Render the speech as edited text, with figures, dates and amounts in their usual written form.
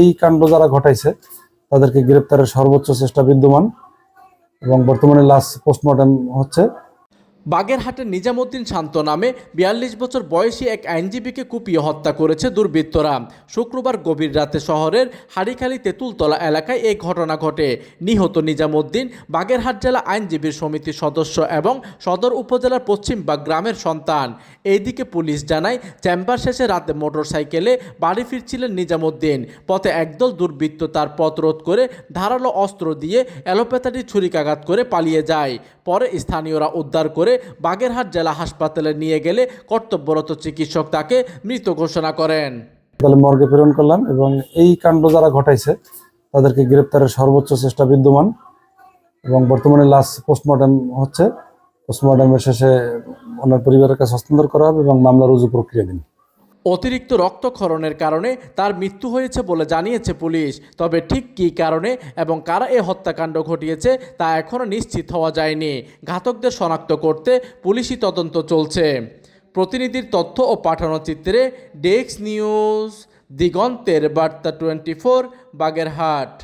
এই কাণ্ড যারা ঘটাইছে তাদেরকে গ্রেপ্তারের সর্বোচ্চ চেষ্টা বিদ্যমান এবং বর্তমানে লাশ পোস্টমর্টেম হচ্ছে। বাগেরহাটের নিজামুদ্দিন শান্ত নামে ৪২ বছর বয়সী এক আইনজীবীকে কুপিয়ে হত্যা করেছে দুর্বৃত্তরা। শুক্রবার গভীর রাতে শহরের হাড়িখালি তেঁতুলতলা এলাকায় এই ঘটনা ঘটে। নিহত নিজামুদ্দিন বাগেরহাট জেলা আইনজীবী সমিতির সদস্য এবং সদর উপজেলার পশ্চিমবাগ গ্রামের সন্তান। এইদিকে পুলিশ জানায়, চেম্বার শেষে রাতে মোটরসাইকেলে বাড়ি ফিরছিলেন নিজামুদ্দিন। পথে একদল দুর্বৃত্ত তার পথ রোধ করে ধারালো অস্ত্র দিয়ে এলোপাতাড়ি ছুরিকাঘাত করে পালিয়ে যায়। পরে স্থানীয়রা উদ্ধার করে বাগেরহাট জেলা হাসপাতালে নিয়ে গেলে কর্তব্যরত চিকিৎসক তাকে মৃত ঘোষণা করেন। তাহলে মর্গে প্রেরণ করলাম এবং এই কাণ্ড যারা ঘটাইছে তাদেরকে গ্রেপ্তারের সর্বোচ্চ চেষ্টা বিদ্যমান এবং বর্তমানে লাশ পোস্টমর্টেম হচ্ছে। পোস্টমর্টেমের শেষে ওনার পরিবারের কাছে হস্তান্তর করা হবে এবং মামলা রুজু প্রক্রিয়াধীন। অতিরিক্ত রক্তক্ষরণের কারণে তার মৃত্যু হয়েছে বলে জানিয়েছে পুলিশ। তবে ঠিক কী কারণে এবং কারা এ হত্যাকাণ্ড ঘটিয়েছে তা এখনও নিশ্চিত হওয়া যায়নি। ঘাতকদের শনাক্ত করতে পুলিশি তদন্ত চলছে। প্রতিনিধির তথ্য ও পাঠানো চিত্রে ডেস্ক নিউজ, দিগন্তের বার্তা 24, বাগেরহাট।